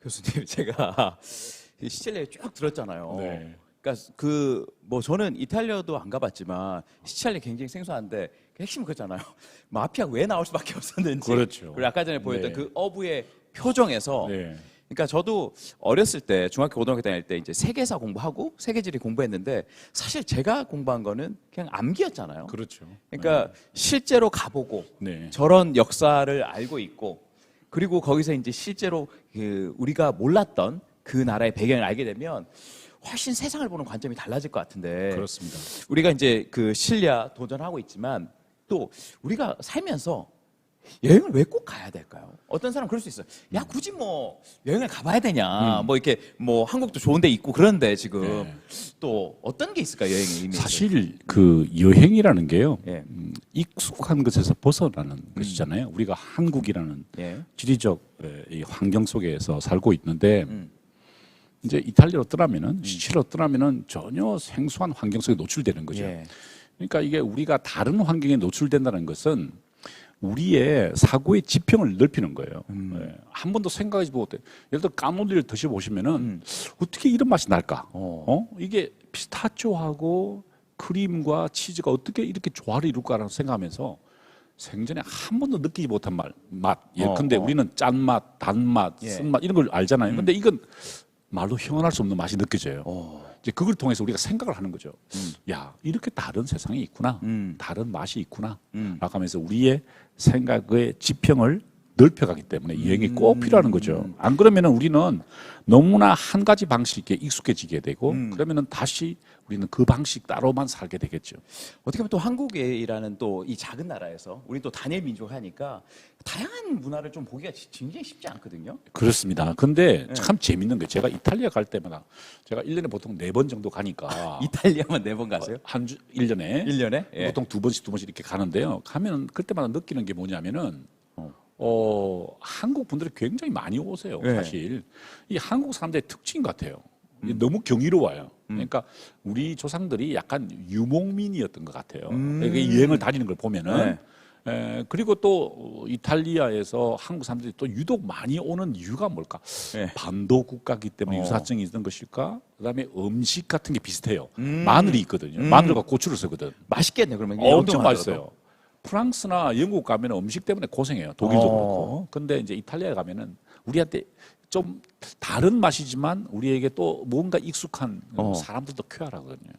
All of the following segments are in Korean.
교수님, 제가 시칠리아 쭉 들었잖아요. 네. 그러니까 저는 이탈리아도 안 가봤지만 시칠리아 굉장히 생소한데 그 핵심은 그거잖아요. 마피아가 왜 나올 수밖에 없었는지. 그렇죠. 그리고 아까 전에 보였던 네. 그 어부의 표정에서. 네. 그러니까 저도 어렸을 때 중학교 고등학교 다닐 때 이제 세계사 공부하고 세계지리 공부했는데 사실 제가 공부한 거는 그냥 암기였잖아요. 그렇죠. 그러니까 실제로 가보고 네. 저런 역사를 알고 있고 그리고 거기서 이제 실제로 그 우리가 몰랐던 그 나라의 배경을 알게 되면 훨씬 세상을 보는 관점이 달라질 것 같은데 그렇습니다. 우리가 이제 그 실리아 도전하고 있지만 또 우리가 살면서 여행을 왜 꼭 가야 될까요? 어떤 사람은 그럴 수 있어요. 야, 굳이 뭐 여행을 가봐야 되냐? 뭐 이렇게 뭐 한국도 좋은 데 있고 그런데 지금 네. 또 어떤 게 있을까요? 여행의 의미에서. 사실 그 여행이라는 게요. 예. 익숙한 것에서 벗어나는 것이잖아요. 우리가 한국이라는 예. 지리적 이 환경 속에서 살고 있는데 음. 이제 이탈리아로 떠나면은 시치리로 떠나면은 전혀 생소한 환경 속에 노출되는 거죠. 예. 그러니까 이게 우리가 다른 환경에 노출된다는 것은 우리의 사고의 지평을 넓히는 거예요. 예. 한 번도 생각하지 못해. 예를 들어 까놀리를 드셔보시면은 어떻게 이런 맛이 날까? 이게 피스타치오하고 크림과 치즈가 어떻게 이렇게 조화를 이룰까라는 생각하면서 생전에 한 번도 느끼지 못한 맛. 예. 근데 우리는 짠맛, 단맛, 예. 쓴맛 이런 걸 알잖아요. 근데 이건 말로 형언할 수 없는 맛이 느껴져요. 이제 그걸 통해서 우리가 생각을 하는 거죠. 야, 이렇게 다른 세상이 있구나. 다른 맛이 있구나. 라고 하면서 우리의 생각의 지평을 넓혀가기 때문에 여행이 꼭 필요한 거죠. 안 그러면은 우리는 너무나 한 가지 방식에 익숙해지게 되고 그러면은 다시 우리는 그 방식 따로만 살게 되겠죠. 어떻게 보면 또 한국이라는 또 이 작은 나라에서 우리 또 단일 민족 하니까 다양한 문화를 좀 보기가 굉장히 쉽지 않거든요. 그렇습니다. 근데 참 재밌는 게 제가 이탈리아 갈 때마다 제가 1년에 보통 4번 정도 가니까 이탈리아만 4번 가세요? 1년에 1년에? 예. 보통 2번씩 이렇게 가는데요. 가면 그때마다 느끼는 게 뭐냐면은 한국 분들이 굉장히 많이 오세요. 네. 사실 이 한국 사람들의 특징 같아요. 너무 경이로워요. 그러니까 우리 조상들이 약간 유목민이었던 것 같아요. 이게 여행을 다니는 걸 보면은. 그리고 또 이탈리아에서 한국 사람들이 또 유독 많이 오는 이유가 뭘까? 네. 반도 국가기 때문에 유사증이 있는 것일까? 그다음에 음식 같은 게 비슷해요. 마늘이 있거든요. 마늘과 고추를 쓰거든. 맛있겠네 그러면. 엄청 영동만 맛있어요. 들어도. 프랑스나 영국 가면 음식 때문에 고생해요. 독일도 그렇고. 근데 이제 이탈리아에 가면은 우리한테 좀 다른 맛이지만 우리에게 또 뭔가 익숙한 사람들도 쾌활하거든요.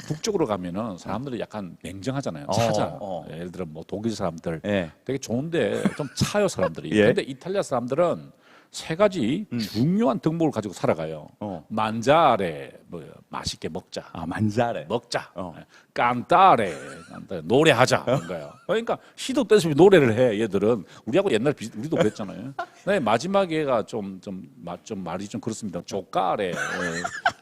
북쪽으로 가면은 사람들이 약간 냉정하잖아요. 차잖아. 예를 들어 뭐 독일 사람들 예. 되게 좋은데 좀 차요 사람들이. 예. 근데 이탈리아 사람들은 세 가지 중요한 덕목을 가지고 살아가요. 만자레 뭐 맛있게 먹자. 아, 만자레. 먹자. 깐따레 노래하자. 뭔가요. 그러니까 시도 때없이 노래를 해. 얘들은 우리하고 옛날 우리도 그랬잖아요. 네, 마지막에가 좀 말이 좀 그렇습니다. 조까레.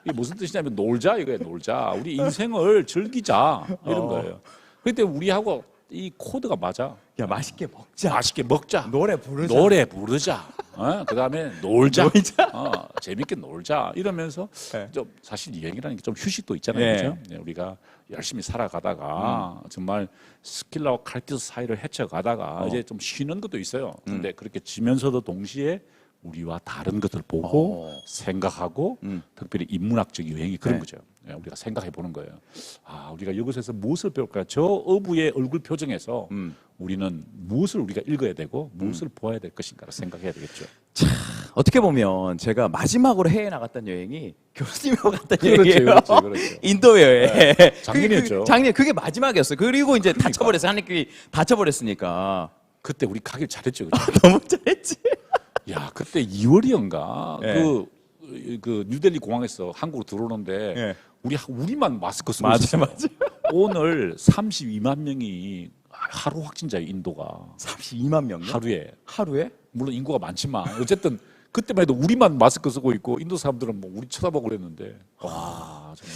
이게 무슨 뜻이냐면 놀자 이거예요. 놀자. 우리 인생을 즐기자 이런 거예요. 그때 우리하고 이 코드가 맞아. 야, 맛있게 먹자. 맛있게 먹자. 노래 부르자. 노래 부르자. 그다음에 놀자. 재밌게 놀자. 이러면서 네. 좀 사실 여행이라는 게 좀 휴식도 있잖아요. 네. 그렇죠? 네, 우리가 열심히 살아가다가 정말 스킬라와 칼티스 사이를 헤쳐가다가 이제 좀 쉬는 것도 있어요. 근데 그렇게 지면서도 동시에 우리와 다른 것을 보고 생각하고 특별히 인문학적 여행이 그런 네. 거죠. 네, 우리가 생각해 보는 거예요. 아, 우리가 이것에서 무엇을 배울까? 저 어부의 얼굴 표정에서 우리는 무엇을 우리가 읽어야 되고 무엇을 보아야 될 것인가를 생각해야 되겠죠. 어떻게 보면 제가 마지막으로 해외 나갔던 여행이 교수님하고 갔던 그렇죠, 여행이에요. 그렇죠. 인도 여행. 작년이었죠. 작년 그게 마지막이었어요. 그리고 이제 다쳐버렸어요. 하늘길이 다쳐버렸으니까. 그때 우리 가길 잘했죠. 그죠? 너무 잘했지. 야, 그때 2월이었가 네. 그 뉴델리 공항에서 한국으로 들어오는데 네. 우리만 마스크 쓰고 맞아, 있었어요. 맞아. 오늘 32만 명이 하루 확진자예요. 인도가 32만 명요? 하루에. 하루에? 물론 인구가 많지만 어쨌든 그때만 해도 우리만 마스크 쓰고 있고 인도 사람들은 뭐 우리 쳐다보고 그랬는데 와 정말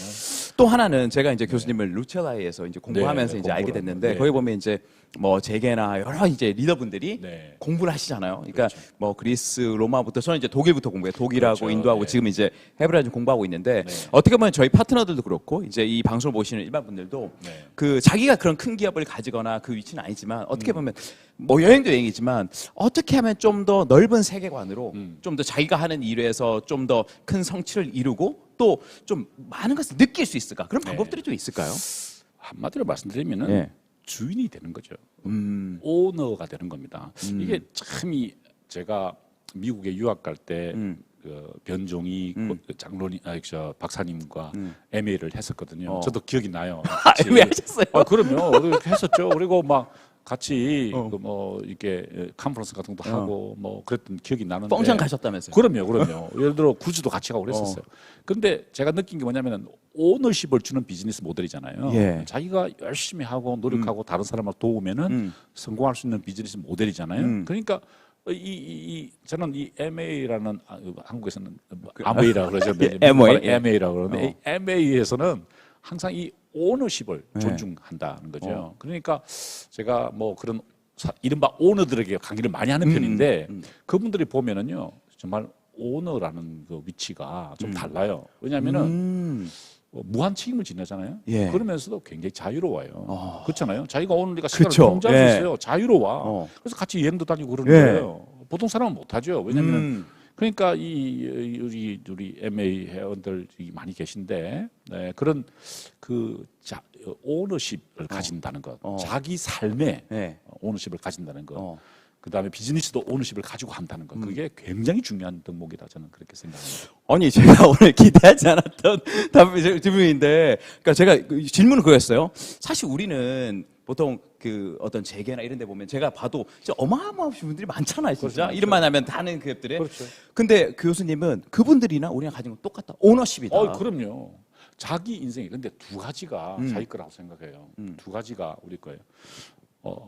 또 하나는 제가 이제 교수님을 루첼라에서 이제 공부하면서 네, 이제 알게 공부를 됐는데 네. 거기 보면 이제 뭐 재계나 여러 이제 리더분들이 네. 공부를 하시잖아요. 그러니까 그렇죠. 뭐 그리스, 로마부터 저는 이제 독일부터 공부해요. 독일하고 그렇죠. 인도하고 네. 지금 이제 헤브라이즘 공부하고 있는데 네. 어떻게 보면 저희 파트너들도 그렇고 이제 이 방송을 보시는 일반 분들도 네. 그 자기가 그런 큰 기업을 가지거나 그 위치는 아니지만 어떻게 보면 뭐 여행도 여행이지만 어떻게 하면 좀 더 넓은 세계관으로 좀 더 자기가 하는 일에서 좀 더 큰 성취를 이루고 또 좀 많은 것을 느낄 수 있을까? 그런 네. 방법들이 좀 있을까요? 한마디로 말씀드리면은 예. 주인이 되는 거죠. 오너가 되는 겁니다. 이게 참이 제가 미국에 유학 갈 때 그 변종이 그 장로님, 저 박사님과 MA를 했었거든요. 저도 기억이 나요. 같이. 왜 하셨어요? 그럼요. 그렇게 했었죠. 그리고 막 같이 그 뭐 이렇게 컨퍼런스 같은 것도 하고 뭐 그랬던 기억이 나는데. 펑션 가셨다면서요? 그럼요. 예를 들어 구주도 같이 가고 그랬었어요. 근데 제가 느낀 게 뭐냐면은 오너십을 주는 비즈니스 모델이잖아요. 예. 자기가 열심히 하고 노력하고 다른 사람을 도우면은 성공할 수 있는 비즈니스 모델이잖아요. 그러니까 저는 이 MA라는 한국에서는 아메이라 그러죠. MA. MA라 그러는데 MA에서는 항상 이 오너십을 존중한다는 거죠. 그러니까 제가 뭐 그런 이른바 오너들에게 강의를 많이 하는 편인데 그분들이 보면은요 정말 오너라는 그 위치가 좀 달라요. 왜냐하면은 무한 책임을 지내잖아요. 예. 그러면서도 굉장히 자유로워요. 그렇잖아요. 자기가 오는 데가 시간을 그쵸. 통제할 수 예. 있어요. 자유로워. 그래서 같이 여행도 다니고 그러는 예. 거예요. 보통 사람은 못하죠. 왜냐하면 그러니까 우리 MA 회원들이 많이 계신데 네, 그런 그 오너십을 가진다는 것, 자기 삶에 예. 오너십을 가진다는 것. 그다음에 비즈니스도 오너십을 가지고 한다는 것. 그게 굉장히 중요한 덕목이다 저는 그렇게 생각합니다. 아니 제가 오늘 기대하지 않았던 질문인데, 그러니까 제가 그 질문은 그거였어요. 사실 우리는 보통 그 어떤 재계나 이런 데 보면 제가 봐도 진짜 어마어마하신 분들이 많잖아요, 진짜. 그렇죠. 이름만 하면 다는 기업들에. 그렇죠. 근데 그 교수님은 그분들이나 우리랑 가진 건 똑같다. 오너십이다. 그럼요. 자기 인생이 근데 두 가지가 자기 거라고 생각해요. 두 가지가 우리 거예요.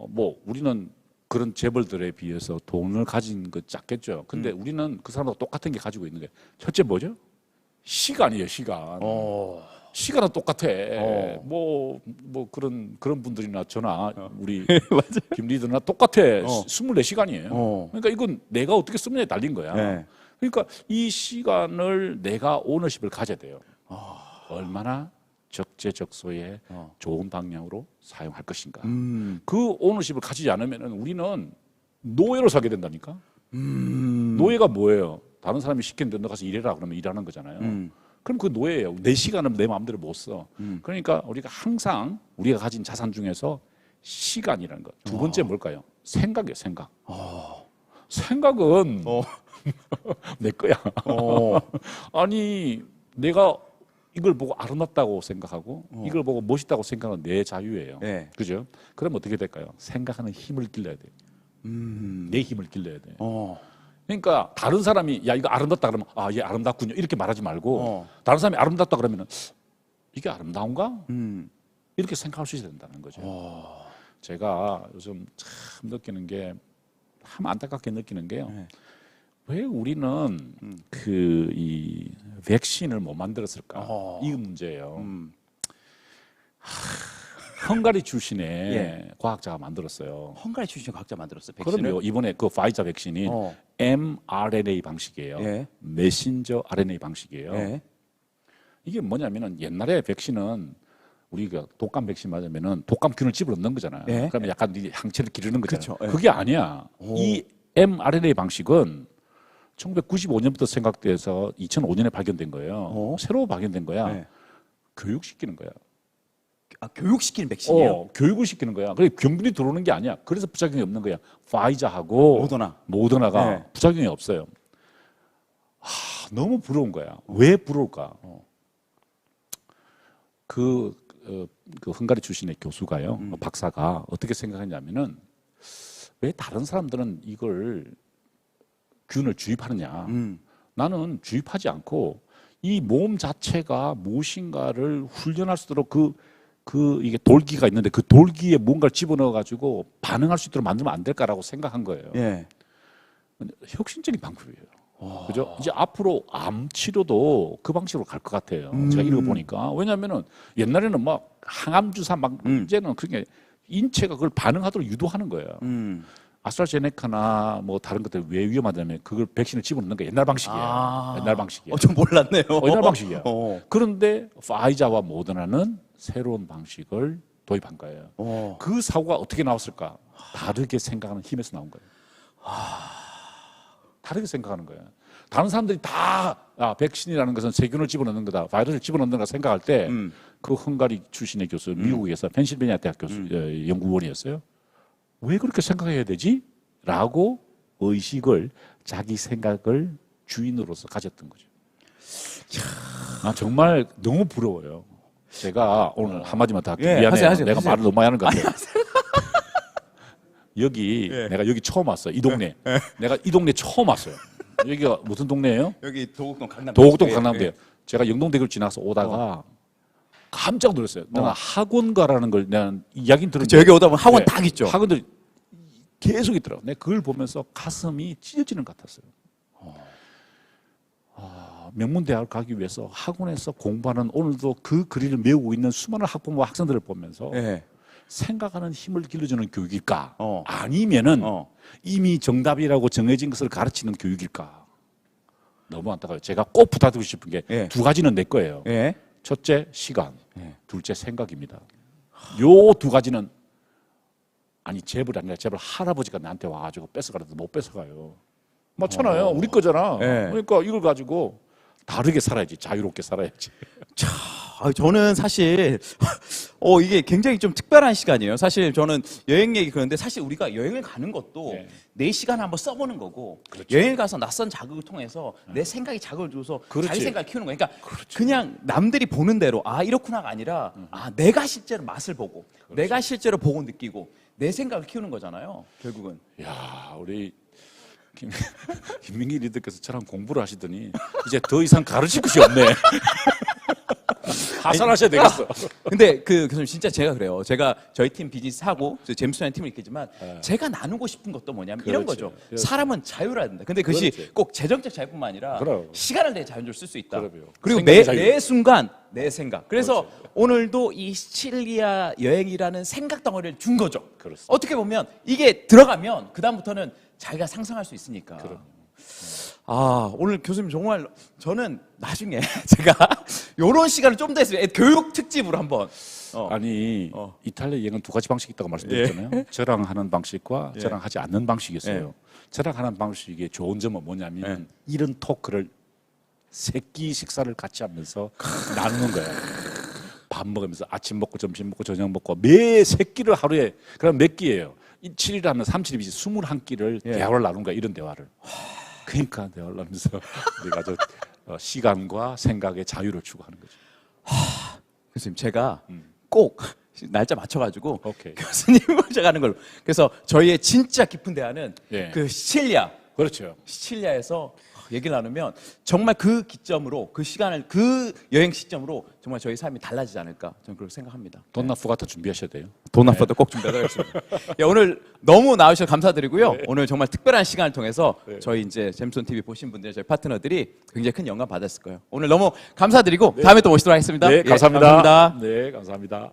뭐 우리는 그런 재벌들에 비해서 돈을 가진 거 작겠죠. 근데 우리는 그 사람하고 똑같은 게 가지고 있는 게 첫째 뭐죠? 시간이에요, 시간. 시간은 똑같아. 뭐 그런 분들이나 저나 우리 김 리더나 똑같아. 24시간이에요. 그러니까 이건 내가 어떻게 쓰느냐에 달린 거야. 네. 그러니까 이 시간을 내가 오너십을 가져야 돼요. 얼마나 적재적소에 좋은 방향으로 사용할 것인가. 그 오너십을 가지지 않으면 우리는 노예로 살게 된다니까. 노예가 뭐예요? 다른 사람이 시키는데 너 가서 일해라 그러면 일하는 거잖아요. 그럼 그 노예예요. 내 시간은 내 마음대로 못 써. 그러니까 우리가 항상 우리가 가진 자산 중에서 시간이라는 것. 두 번째 뭘까요? 생각이에요. 생각. 생각은 내 거야. 아니 내가 이걸 보고 아름답다고 생각하고 이걸 보고 멋있다고 생각하는 내 자유예요. 네. 그죠? 그럼 어떻게 될까요? 생각하는 힘을 길러야 돼요. 내 힘을 길러야 돼요. 그러니까 다른 사람이 야 이거 아름답다 그러면 얘 아름답군요 이렇게 말하지 말고 다른 사람이 아름답다 그러면은 이게 아름다운가? 이렇게 생각할 수 있어야 된다는 거죠. 제가 요즘 참 느끼는 게 참 안타깝게 느끼는 게요. 왜 우리는 이 백신을 못 만들었을까? 이 문제예요. 헝가리 출신의 예. 과학자가 만들었어요. 헝가리 출신 과학자 만들었어요. 백신을. 그럼요. 이번에 그 파이자 백신이 mRNA 방식이에요. 예. 메신저 RNA 방식이에요. 예. 이게 뭐냐면은 옛날에 백신은 우리가 독감 백신 맞으면은 독감균을 집어넣는 거잖아요. 예. 그러면 약간 이 항체를 기르는 거잖아요. 그렇죠. 예. 그게 아니야. 이 mRNA 방식은 1995년부터 생각돼서 2005년에 발견된 거예요. 새로 발견된 거야. 예. 교육시키는 거야. 교육시키는 백신이에요? 교육을 시키는 거야. 그래 병균이 들어오는 게 아니야. 그래서 부작용이 없는 거야. 파이자하고 모더나가 네. 부작용이 없어요. 너무 부러운 거야. 왜 부러울까? 그 헝가리 출신의 교수가요, 박사가 어떻게 생각했냐면은 왜 다른 사람들은 이걸 균을 주입하느냐? 나는 주입하지 않고 이 몸 자체가 무엇인가를 훈련할 수 있도록 이게 돌기가 있는데 그 돌기에 뭔가를 집어넣어 가지고 반응할 수 있도록 만들면 안 될까라고 생각한 거예요. 예. 혁신적인 방법이에요. 그죠? 이제 앞으로 암 치료도 그 방식으로 갈 것 같아요. 제가 읽어보니까. 왜냐하면은 옛날에는 막 항암 주사 막 이제는 그게 인체가 그걸 반응하도록 유도하는 거예요. 아스트라제네카나 뭐 다른 것들 왜 위험하다면 그걸 백신을 집어넣는 게 옛날 방식이에요. 옛날 방식이에요. 좀 몰랐네요. 옛날 방식이야. 어. 그런데 파이자와 모더나는 새로운 방식을 도입한 거예요. 그 사고가 어떻게 나왔을까? 다르게 생각하는 힘에서 나온 거예요. 다르게 생각하는 거예요. 다른 사람들이 다 백신이라는 것은 세균을 집어넣는 거다, 바이러스를 집어넣는 거다 생각할 때 그 헝가리 출신의 교수, 미국에서 펜실베니아 대학 교수 연구원이었어요. 왜 그렇게 생각해야 되지? 라고 의식을 자기 생각을 주인으로서 가졌던 거죠. 정말 너무 부러워요. 제가 오늘 한마디만 더 할게요. 예, 미안해요. 하세요. 내가 말을 너무 많이 하는 것 같아요. 여기 예. 내가 여기 처음 왔어요. 이 동네. 내가 이 동네 처음 왔어요. 여기가 무슨 동네예요? 여기 도곡동 강남. 도곡동 예, 강남대요. 예. 제가 영동대교를 지나서 오다가 깜짝 놀랐어요. 내가 학원가라는 걸 내가 이야기는 들었는데 여기 오다 보면 학원 네, 딱 있죠. 학원들이 계속 있더라고요. 내가 그걸 보면서 가슴이 찢어지는 것 같았어요. 명문대학을 가기 위해서 학원에서 공부하는 오늘도 그 글을 외우고 있는 수많은 학부모와 학생들을 보면서 예. 생각하는 힘을 길러주는 교육일까? 어. 아니면은 어. 이미 정답이라고 정해진 것을 가르치는 교육일까? 너무 안타까워요. 제가 꼭 부탁드리고 싶은 게 예. 두 가지는 내 거예요. 예. 첫째 시간, 예. 둘째 생각입니다. 요 두 가지는 아니 재벌이 아니라 재벌 할아버지가 나한테 와가지고 뺏어가라도 못 뺏어가요. 맞잖아요. 우리 거잖아. 예. 그러니까 이걸 가지고 다르게 살아야지. 자유롭게 살아야지. 저는 사실 이게 굉장히 좀 특별한 시간이에요. 사실 저는 여행 얘기 그러는데 사실 우리가 여행을 가는 것도 네. 내 시간을 한번 써보는 거고 그렇죠. 여행을 가서 낯선 자극을 통해서 내 생각이 자극을 줘서 그렇지. 자기 생각을 키우는 거니까 그냥 남들이 보는 대로 이렇구나가 아니라 내가 실제로 맛을 보고 내가 실제로 보고 느끼고 내 생각을 키우는 거잖아요. 결국은. 야, 우리 김민기 리더께서 저랑 공부를 하시더니 이제 더 이상 가르칠 것이 없네. 하산하셔야 되겠어. 근데 교수님 진짜 제가 그래요. 제가 저희 팀 비즈니스 하고 제임스라는 팀을 이끌지만 제가 나누고 싶은 것도 뭐냐면 이런 그렇지. 거죠. 그렇지. 사람은 자유라 된다. 근데 그것이 그렇지. 꼭 재정적 자유뿐만 아니라 그럼. 시간을 내 자유를 쓸 수 있다. 그럼요. 그리고 생각의 자유. 매 순간 내 생각. 그래서 오늘도 이 시칠리아 여행이라는 생각 덩어리를 준 거죠. 그렇습니다. 어떻게 보면 이게 들어가면 그 다음부터는 자기가 상상할 수 있으니까. 오늘 교수님 정말 저는 나중에 제가 이런 시간을 좀 더 했으면 교육 특집으로 한번. 아니 이탈리아 여행은 두 가지 방식이 있다고 말씀드렸잖아요. 저랑 하는 방식과 저랑 하지 않는 방식이 있어요. 저랑 하는 방식의 좋은 점은 뭐냐면 이런 토크를 세끼 식사를 같이 하면서 나누는 거예요. 밥 먹으면서 아침 먹고 점심 먹고 저녁 먹고 매 세 끼를 하루에 그럼 몇 끼예요? 7일 하면 3, 7이 21끼를 대화를 나누는 거야. 이런 대화를. 그러니까 대화를 나누면서 우리가 시간과 생각의 자유를 추구하는 거죠. 교수님 제가 꼭 날짜 맞춰가지고 오케이. 교수님 모셔가는 걸로. 그래서 저희의 진짜 깊은 대화는 예. 그 그렇죠. 시칠리아에서 얘기를 나누면 정말 그 기점으로 그 시간을 그 여행 시점으로 정말 저희 삶이 달라지지 않을까 저는 그렇게 생각합니다. 돈나 푸가타 준비하셔야 돼요. 돈 아파도 꼭 준비하겠습니다. 오늘 너무 나와주셔서 감사드리고요. 오늘 정말 특별한 시간을 통해서 저희 이제 잼손 TV 보신 분들 저희 파트너들이 굉장히 큰 영감 받았을 거예요. 오늘 너무 감사드리고 다음에 또 모시도록 하겠습니다. 네, 예, 감사합니다. 감사합니다. 네, 감사합니다.